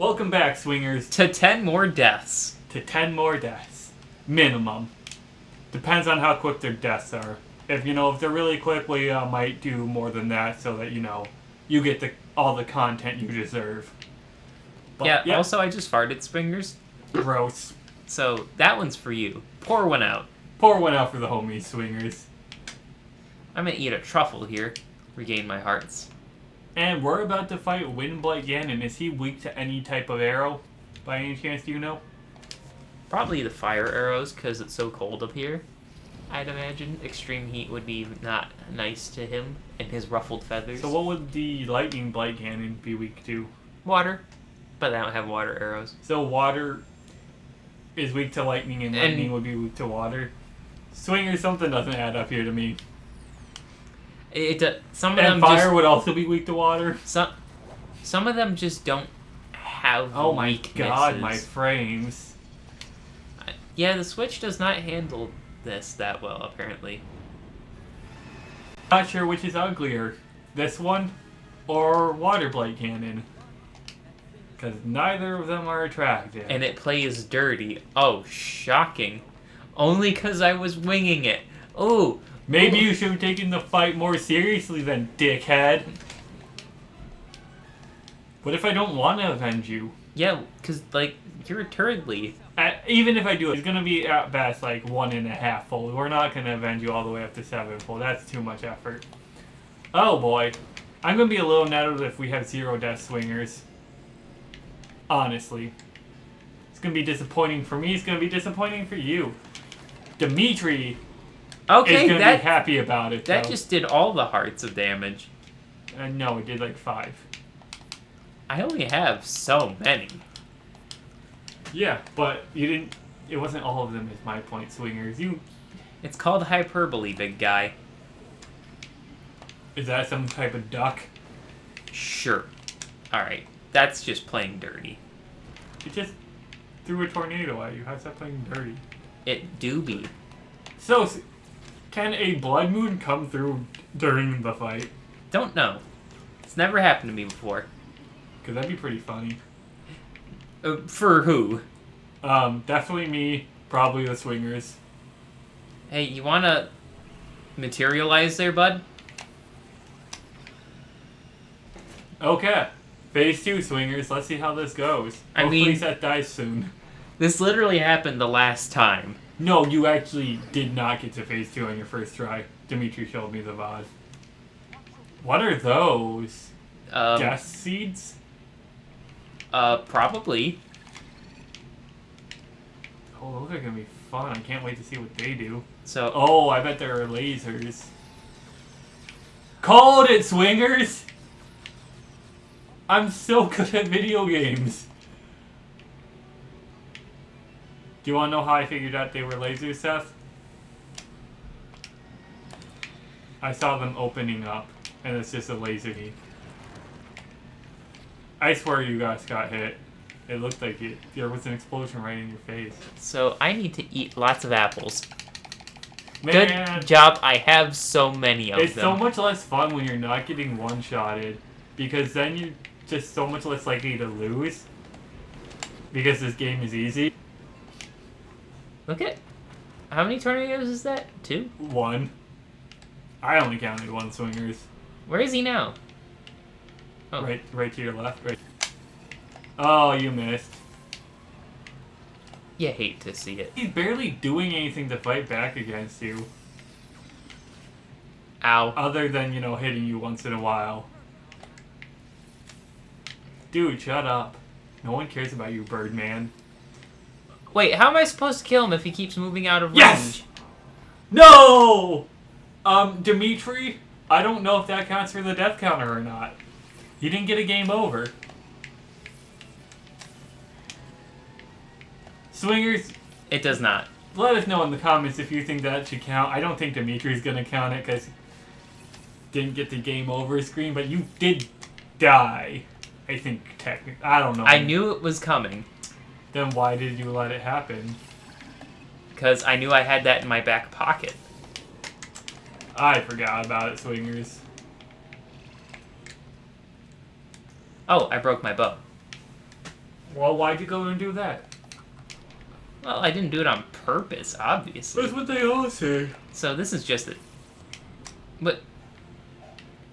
Welcome back, swingers, To 10 more deaths. to 10 more deaths. Minimum. Depends on how quick their deaths are. If they're really quick, we might do more than that so that, you get all the content you deserve. But, Yeah, also I just farted, Swingers. Gross. So that one's for you. Pour one out. Pour one out for the homies, swingers. I'm gonna eat a truffle here. Regain my hearts. And we're about to fight Windblight Ganon. Is he weak to any type of arrow? By any chance, do you know? Probably the fire arrows, because it's so cold up here. I'd imagine extreme heat would be not nice to him and his ruffled feathers. So what would the Lightning Blight Ganon be weak to? Water. But I don't have water arrows. So water is weak to lightning and lightning would be weak to water? Swingers, something doesn't add up here to me. Some of And them fire just, would also be weak to water? some of them just don't have Oh my weaknesses. god, my frames. Yeah, the Switch does not handle this that well, apparently. Not sure which is uglier, this one or Water Blight Ganon. Because neither of them are attractive. And it plays dirty. Oh, shocking. Only because I was winging it. Oh. Maybe you should have taken the fight more seriously then, dickhead. What if I don't want to avenge you? Yeah, because, you're a turridly. Even if I do, it's going to be at best 1.5 full. We're not going to avenge you all the way up to 7 full. That's too much effort. Oh boy. I'm going to be a little nettled if we have 0 death swingers. Honestly. It's going to be disappointing for me. It's going to be disappointing for you. Dimitri Okay, is going to be happy about it, that though. just did all the hearts of damage. No, it did 5. I only have so many. Yeah, but you didn't... It wasn't all of them is my point, swingers. It's called hyperbole, big guy. Is that some type of duck? Sure. Alright, that's just playing dirty. It just threw a tornado at you. How's that playing dirty? It do be. So, can a blood moon come through during the fight? Don't know. It's never happened to me before. Because that'd be pretty funny. For who? Definitely me. Probably the swingers. Hey, you wanna materialize there, bud? Okay. Phase 2 swingers. Let's see how this goes. I Hopefully mean- Seth dies soon. This literally happened the last time. No, you actually did not get to phase 2 on your first try. Dimitri showed me the VOD. What are those? Gas seeds? Probably. Oh, those are gonna be fun. I can't wait to see what they do. So, Oh, I bet there are lasers. Called it, swingers! I'm so good at video games. Do you want to know how I figured out they were lasers, Seth? I saw them opening up, and it's just a laser beam. I swear you guys got hit. It looked like there was an explosion right in your face. so I need to eat lots of apples. Man, Good job, I have so many of it's them. so much less fun when you're not getting one-shotted, because then you're just so much less likely to lose, because this game is easy. Look at... How many tornadoes is that? 2? 1. I only counted 1 swingers. Where is he now? Oh. Right to your left. Right. Oh, you missed. You hate to see it. He's barely doing anything to fight back against you, Ow. other than, hitting you once in a while. Dude, shut up. No one cares about you, Birdman. Wait, how am I supposed to kill him if he keeps moving out of Yes! range? No! Dimitri, I don't know if that counts for the death counter or not. He didn't get a game over. Swingers, It does not. let us know in the comments if you think that should count. I don't think Dimitri's gonna count it because didn't get the game over screen, but you did die. I think technically. I don't know. I knew it was coming. Then why did you let it happen? Because I knew I had that in my back pocket. I forgot about it, swingers. Oh, I broke my bow. Well, why'd you go and do that? Well, I didn't do it on purpose, obviously. That's what they all say. So this is just a... But...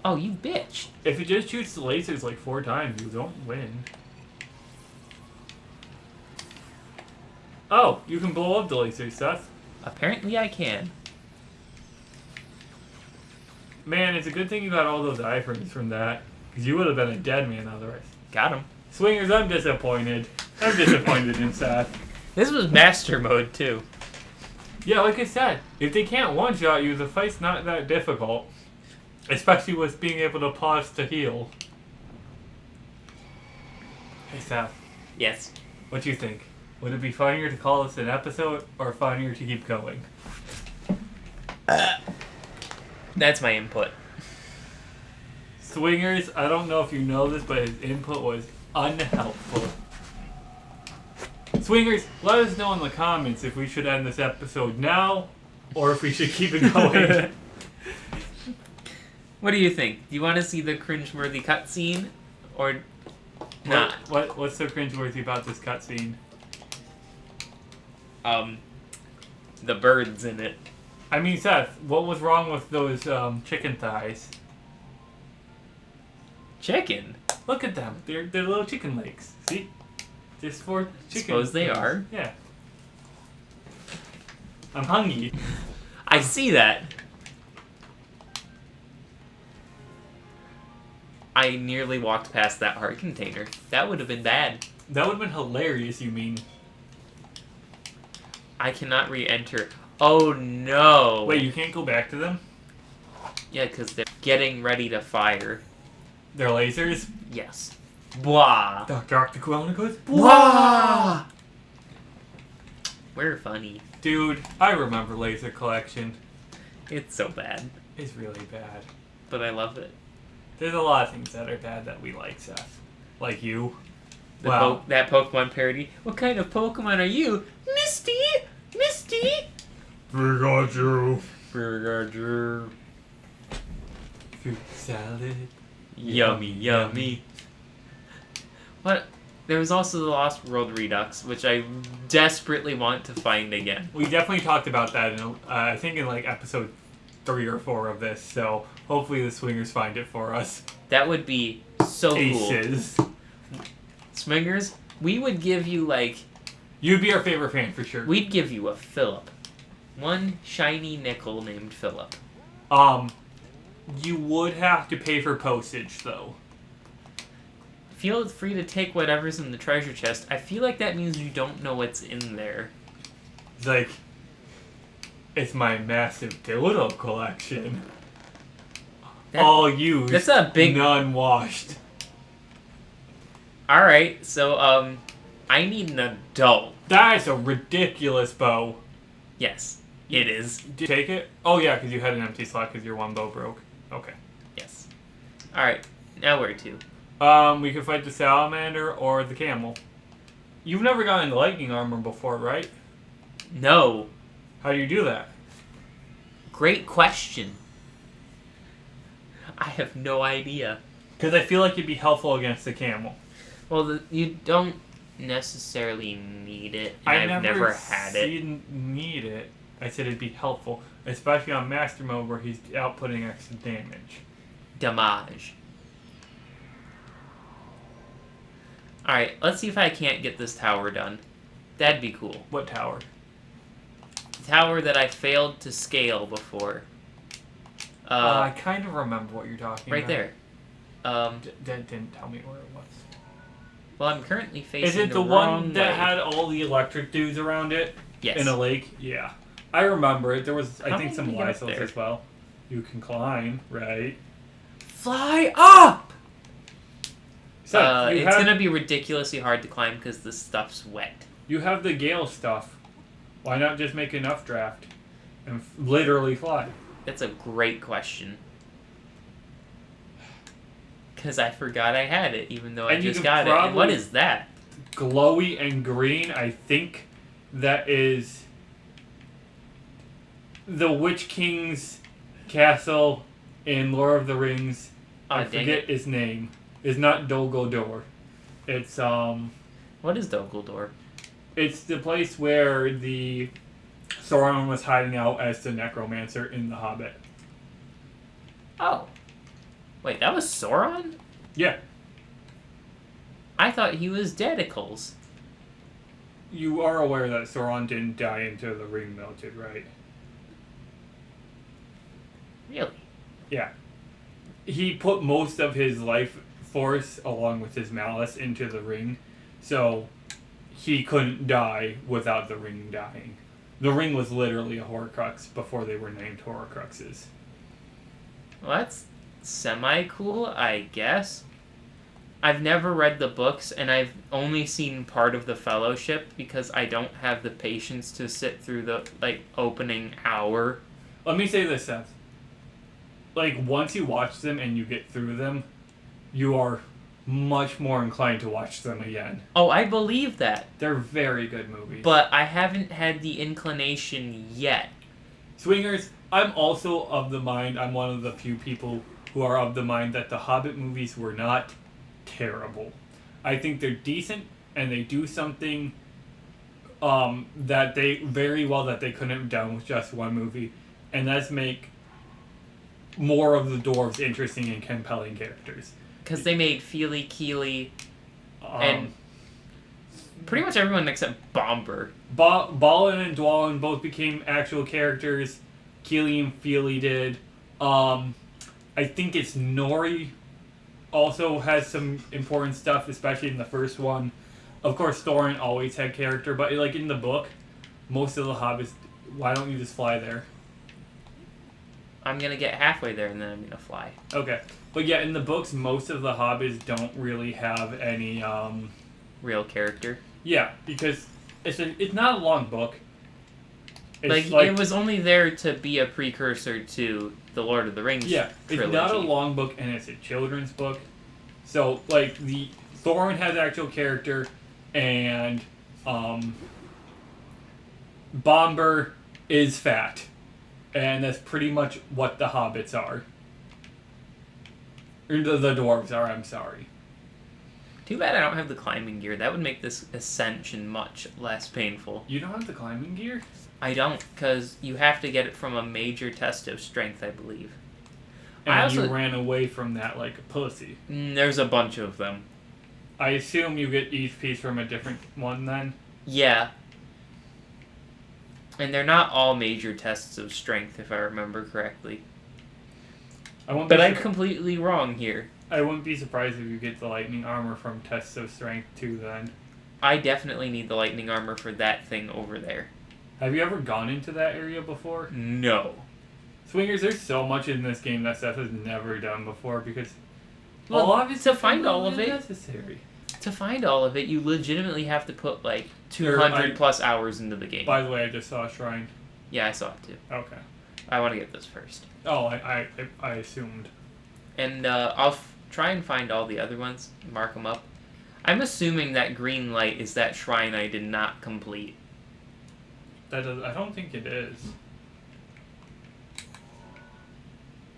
Oh, you bitch. If it just shoots the lasers like 4 times, you don't win. Oh, you can blow up the lasers, Seth. Apparently I can. Man, it's a good thing you got all those iframes from that. Because you would have been a dead man otherwise. Got him. Swingers, I'm disappointed. I'm disappointed in Seth. This was master mode, too. Yeah, like I said, if they can't one-shot you, the fight's not that difficult. Especially with being able to pause to heal. Hey, Seth. Yes. What do you think? Would it be funnier to call this an episode, or funnier to keep going? That's my input. Swingers, I don't know if you know this, but his input was unhelpful. Swingers, let us know in the comments if we should end this episode now, or if we should keep it going. What do you think? Do you want to see the cringeworthy cutscene, or not? What's so cringeworthy about this cutscene? The birds in it. I mean, Seth, what was wrong with those chicken thighs? Chicken? Look at them. They're little chicken legs. See? Just 4 chicken. Suppose they legs. are. Yeah. I'm hungry. I see that. I nearly walked past that heart container. That would have been bad. That would have been hilarious, you mean. I cannot re-enter. Oh no! Wait, you can't go back to them? Yeah, because they're getting ready to fire. They're lasers? Yes. Blah. Dr. Chronicles? Blah. We're funny. Dude, I remember Laser Collection. It's so bad, It's really bad. but I love it. There's a lot of things that are bad that we like, Seth. Like you. Wow. That Pokemon parody. What kind of Pokemon are you? Misty! Misty! Pikachu. Pikachu. Fruit salad. Yummy, yummy. What? There was also the Lost World Redux, which I desperately want to find again. We definitely talked about that in, I think in like episode 3 or 4 of this, so hopefully the swingers find it for us. That would be so cool. Aces. Swingers, we would give you like... You'd be our favorite fan for sure. We'd give you a Phillip. One shiny nickel named Phillip. You would have to pay for postage, though. Feel free to take whatever's in the treasure chest. I feel like that means you don't know what's in there. It's like, it's my massive dildo collection. All used. That's a big... None washed. Alright, so, I need an adult. That is a ridiculous bow. Yes, it is. Did you take it? Oh, yeah, because you had an empty slot because your one bow broke. Okay. Yes. Alright, now where to? We could fight the salamander or the camel. You've never gotten lightning armor before, right? No. How do you do that? Great question. I have no idea. Because I feel like it'd be helpful against the camel. Well, you don't necessarily need it, and I've never had it. Didn't need it. I said it'd be helpful, especially on Master Mode where he's outputting extra damage. Damage. Alright, let's see if I can't get this tower done. That'd be cool. What tower? The tower that I failed to scale before. I kind of remember what you're talking right about. there. That didn't tell me where it was. Well, I'm currently facing Is it the wrong one that way. had all the electric dudes around it? Yes. In a lake? Yeah. I remember it. There was, I How think, did some we get up Lysels there? as well. You can climb, right? Fly up! So, It's gonna be ridiculously hard to climb because the stuff's wet. You have the Gale stuff. Why not just make enough draft and literally fly? That's a great question. Because I forgot I had it, even though I And you just could got it. And what probably- is that? Glowy and green, I think that is the Witch King's castle in Lord of the Rings. I dang forget his name. It's not Dol Guldur. It's What What is Dol Guldur? It's the place where the Sauron was hiding out as the necromancer in The Hobbit. Oh. Wait, that was Sauron? Yeah. I thought he was Dedicles. You are aware that Sauron didn't die until the ring melted, right? Really? Yeah. He put most of his life force, along with his malice, into the ring, so he couldn't die without the ring dying. The ring was literally a Horcrux before they were named Horcruxes. Well, that's semi-cool, I guess. I've never read the books, and I've only seen part of the Fellowship because I don't have the patience to sit through the, opening hour. Let me say this, Seth. Once you watch them and you get through them, you are much more inclined to watch them again. Oh, I believe that. They're very good movies. But I haven't had the inclination yet. Swingers, I'm also of the mind, I'm one of the few people who are of the mind that the Hobbit movies were not terrible. I think they're decent, and they do something that they couldn't have done with just one movie, and that's make more of the dwarves interesting and compelling characters. Because they made Feely, Keely, and pretty much everyone except Bomber. Balin and Dwalin both became actual characters. Keely and Feely did. I think it's Nori also has some important stuff, especially in the first one. Of course, Thorin always had character, but in the book, most of the hobbits. Why don't you just fly there? I'm gonna get halfway there and then I'm gonna fly. Okay, but yeah, in the books, most of the hobbits don't really have any real character. Yeah, because it's not a long book. It's it was only there to be a precursor to the Lord of the Rings. Yeah, trilogy. It's not a long book, and it's a children's book. So the Thorin has actual character, and Bomber is fat, and that's pretty much what the hobbits are. Or the dwarves are. I'm sorry. Too bad I don't have the climbing gear. That would make this ascension much less painful. You don't have the climbing gear? I don't, because you have to get it from a major test of strength, I believe. And you ran away from that like a pussy. There's a bunch of them. I assume you get each piece from a different one then? Yeah. And they're not all major tests of strength, if I remember correctly. I'm completely wrong here. I wouldn't be surprised if you get the lightning armor from tests of strength too then. I definitely need the lightning armor for that thing over there. Have you ever gone into that area before? No. Swingers, there's so much in this game that Seth has never done before because to find all of it, necessary. To find all of it, you legitimately have to put 200 plus hours into the game. By the way, I just saw a shrine. Yeah, I saw it too. Okay. I want to get this first. Oh, I assumed. And I'll try and find all the other ones, mark them up. I'm assuming that green light is that shrine I did not complete. I don't think it is.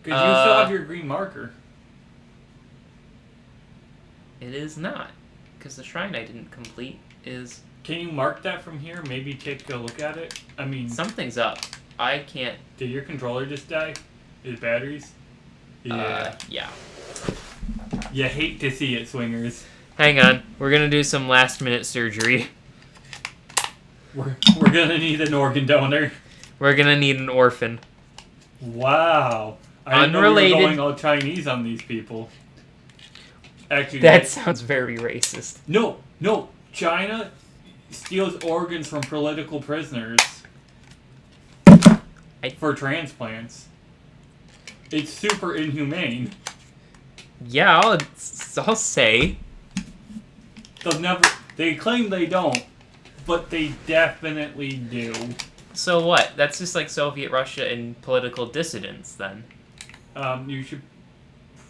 Because you still have your green marker. It is not. Because the shrine I didn't complete is... Can you mark that from here? Maybe take a look at it? I mean... Something's up. I can't... Did your controller just die? His batteries? Yeah. Yeah. You hate to see it, Swingers. Hang on. We're going to do some last minute surgery. We're gonna need an organ donor. We're gonna need an orphan. Wow. I didn't know we were going all Chinese on these people. Actually, that sounds very racist. No. China steals organs from political prisoners for transplants. It's super inhumane. Yeah, I'll say. They claim they don't. But they definitely do. So what? That's just like Soviet Russia and political dissidents, then. You should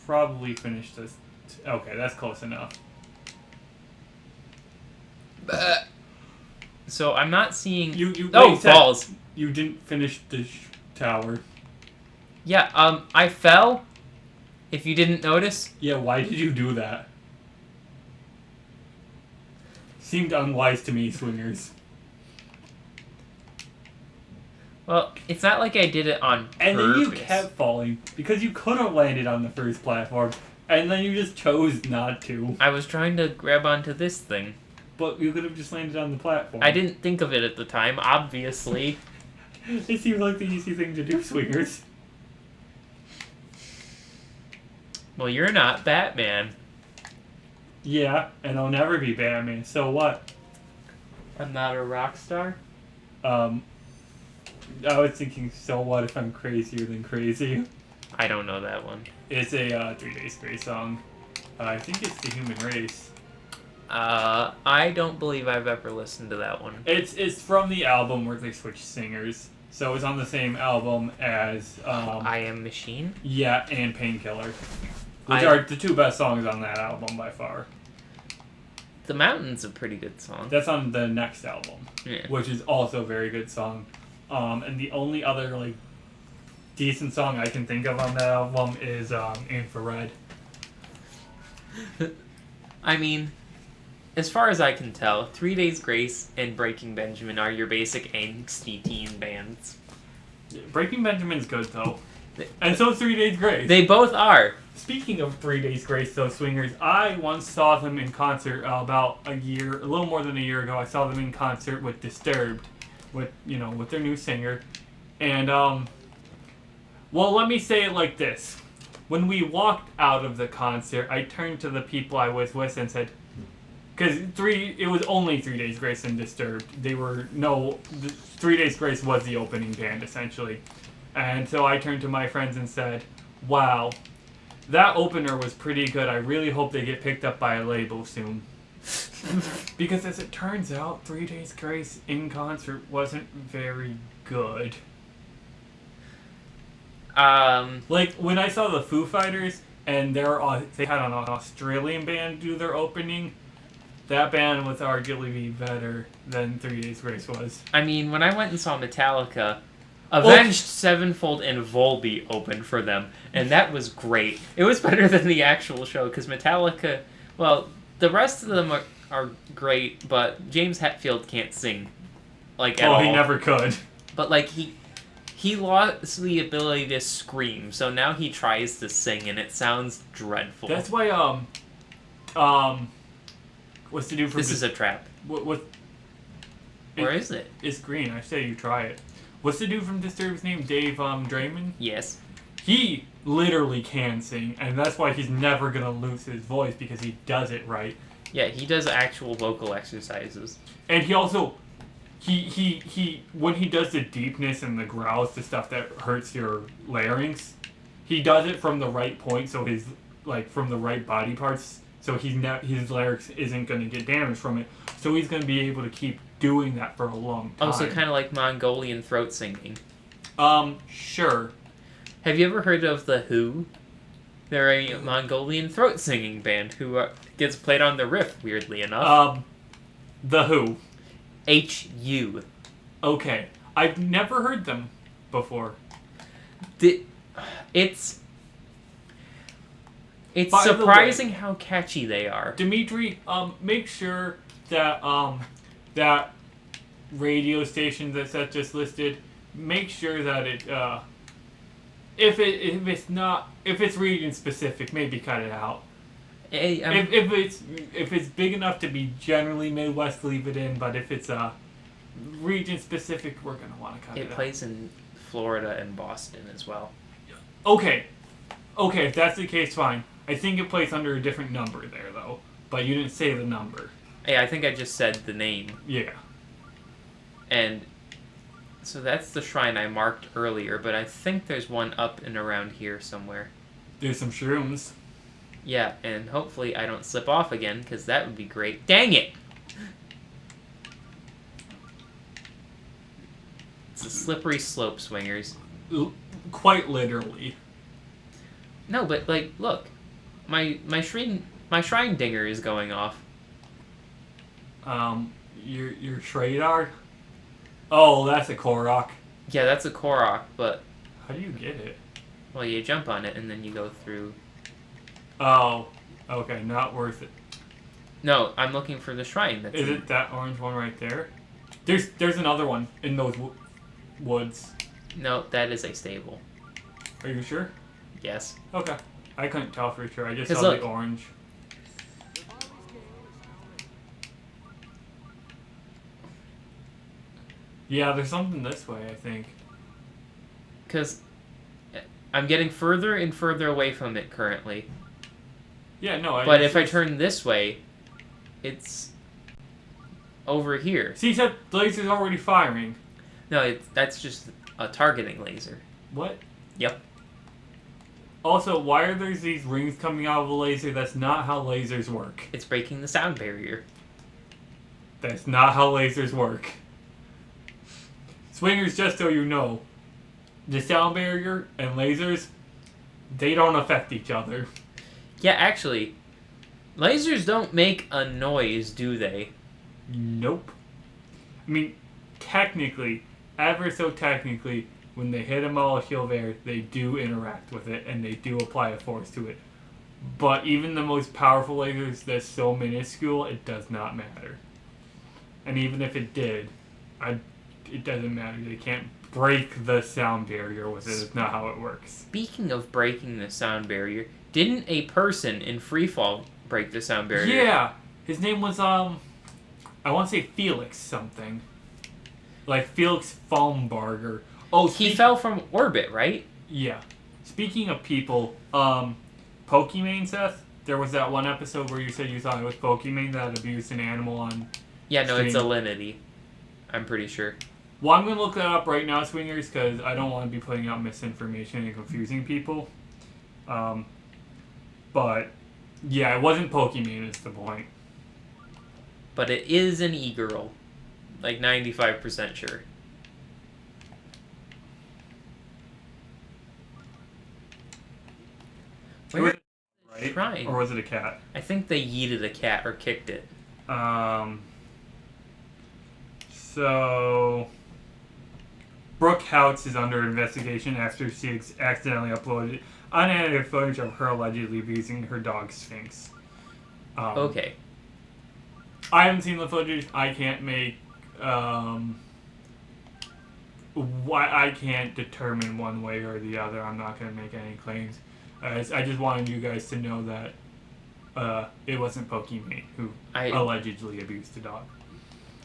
probably finish this. Okay, that's close enough. So I'm not seeing... balls! You didn't finish the tower. Yeah, I fell. If you didn't notice. Yeah, why did you do that? seemed unwise to me, swingers. Well, it's not like I did it on purpose. And then you kept falling because you could have landed on the first platform, and then you just chose not to. I was trying to grab onto this thing. But you could have just landed on the platform. I didn't think of it at the time, obviously. It seems like the easy thing to do, swingers. Well, you're not Batman. Yeah, and I'll never be Batman, so what? I'm not a rock star? I was thinking, so what if I'm crazier than crazy? I don't know that one. It's a 3 Days Grace song. I think it's The Human Race. I don't believe I've ever listened to that one. It's from the album where they switched singers. So it's on the same album as I Am Machine? yeah, and Painkiller, which are the two best songs on that album by far. The Mountain's a pretty good song. That's on the next album, Yeah. which is also a very good song. And the only other like decent song I can think of on that album is Infrared. I mean, as far as I can tell, 3 Days Grace and Breaking Benjamin are your basic angsty teen bands. Breaking Benjamin's good though, and so is 3 Days Grace. They both are. Speaking of 3 Days Grace, though, swingers, I once saw them in concert about a little more than a year ago. I saw them in concert with Disturbed, with their new singer, and well, let me say it like this: when we walked out of the concert, I turned to the people I was with and said, because it was only 3 Days Grace and Disturbed. 3 Days Grace was the opening band essentially, and so I turned to my friends and said, "Wow. That opener was pretty good. I really hope they get picked up by a label soon." Because as it turns out, 3 Days Grace in concert wasn't very good. Like, when I saw the Foo Fighters, and they had an Australian band do their opening, that band was arguably better than 3 Days Grace was. I mean, when I went and saw Metallica, Avenged Sevenfold and Volbeat opened for them, and that was great. It was better than the actual show, because Metallica, well, the rest of them are great, but James Hetfield can't sing, like, at all. Oh, he never could. But, like, he lost the ability to scream, so now he tries to sing, and it sounds dreadful. That's why, what's the dude from... This is a trap. What Where is it? It's green. I say you try it. What's the dude from Disturbed's name? Dave Draymond? Yes. He literally can sing, and that's why he's never gonna lose his voice, because he does it right. Yeah, he does actual vocal exercises. And he also, he when he does the deepness and the growls, the stuff that hurts your larynx, he does it from the right point, so from the right body parts, so his larynx isn't gonna get damaged from it. So he's gonna be able to keep doing that for a long time. Oh, so kind of like Mongolian throat singing. Sure. Have you ever heard of The Who? They're a Mongolian throat singing band who gets played on the riff, weirdly enough. The Who. H-U. Okay. I've never heard them before. It's By the surprising way, how catchy they are. Dimitri, make sure that that radio station that Seth just listed, make sure that it if it's region specific, maybe cut it out. If it's big enough to be generally Midwest, leave it in. But if it's region specific, we're gonna want to cut it out. It plays in Florida and Boston as well. Okay, if that's the case, fine. I think it plays under a different number there, though. But you didn't say the number. Hey, I think I just said the name. Yeah. And so that's the shrine I marked earlier, but I think there's one up and around here somewhere. There's some shrooms. Yeah, and hopefully I don't slip off again, because that would be great. Dang it! It's a slippery slope, swingers. Quite literally. No, but, like, look. My shrine dinger is going off. Your Shradar? Oh, that's a Korok. Yeah, that's a Korok, but... How do you get it? Well, you jump on it, and then you go through... Oh, okay, not worth it. No, I'm looking for the shrine. That's Is it that orange one right there? There's another one in those woods. No, that is a stable. Are you sure? Yes. Okay. I couldn't tell for sure. I just 'Cause saw look. the orange. Yeah, there's something this way, I think. Because I'm getting further and further away from it currently. Yeah, no. But if I turn this way, it's over here. See, that laser's already firing. No, that's just a targeting laser. What? Yep. Also, why are there these rings coming out of a laser? That's not how lasers work. It's breaking the sound barrier. That's not how lasers work. Swingers, just so you know, the sound barrier and lasers, they don't affect each other. Yeah, actually, lasers don't make a noise, do they? Nope. I mean, technically, ever so technically, when they hit a molecule of air, they do interact with it and they do apply a force to it. But even the most powerful lasers that's so minuscule, it does not matter. And even if it did, it doesn't matter. They can't break the sound barrier with it. It's not how it works. Speaking of breaking the sound barrier, didn't a person in Freefall break the sound barrier? Yeah! His name was, I want to say Felix something. Like Felix Faumbarger. Oh, He fell from orbit, right? Yeah. Speaking of people, Pokimane, Seth, there was that one episode where you said you thought it was Pokimane that abused an animal on... Yeah, no, it's stream. Alinity. I'm pretty sure. Well, I'm going to look that up right now, Swingers, because I don't want to be putting out misinformation and confusing people. But, yeah, it wasn't Pokimane is the point. But it is an e-girl. Like 95% sure. It was right? Shrine? Or was it a cat? I think they yeeted a cat or kicked it. So... Brooke Houts is under investigation after she accidentally uploaded unedited footage of her allegedly abusing her dog Sphinx. Okay. I haven't seen the footage. I can't make... I can't determine one way or the other. I'm not going to make any claims. I just wanted you guys to know that it wasn't Pokimane who allegedly abused the dog.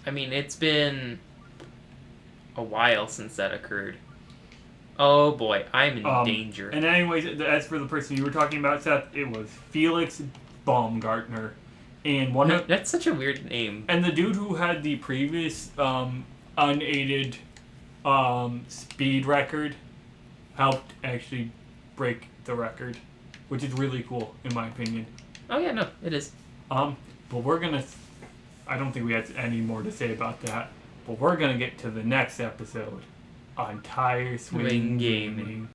I mean, it's been a while since that occurred. Oh boy, I'm in danger. And anyways, as for the person you were talking about, Seth, it was Felix Baumgartner. And that's such a weird name. And the dude who had the previous unaided speed record helped actually break the record, which is really cool in my opinion. Oh yeah, no, it is. But we're gonna... I don't think we have any more to say about that. But we're gonna get to the next episode on Tire Swing Gaming.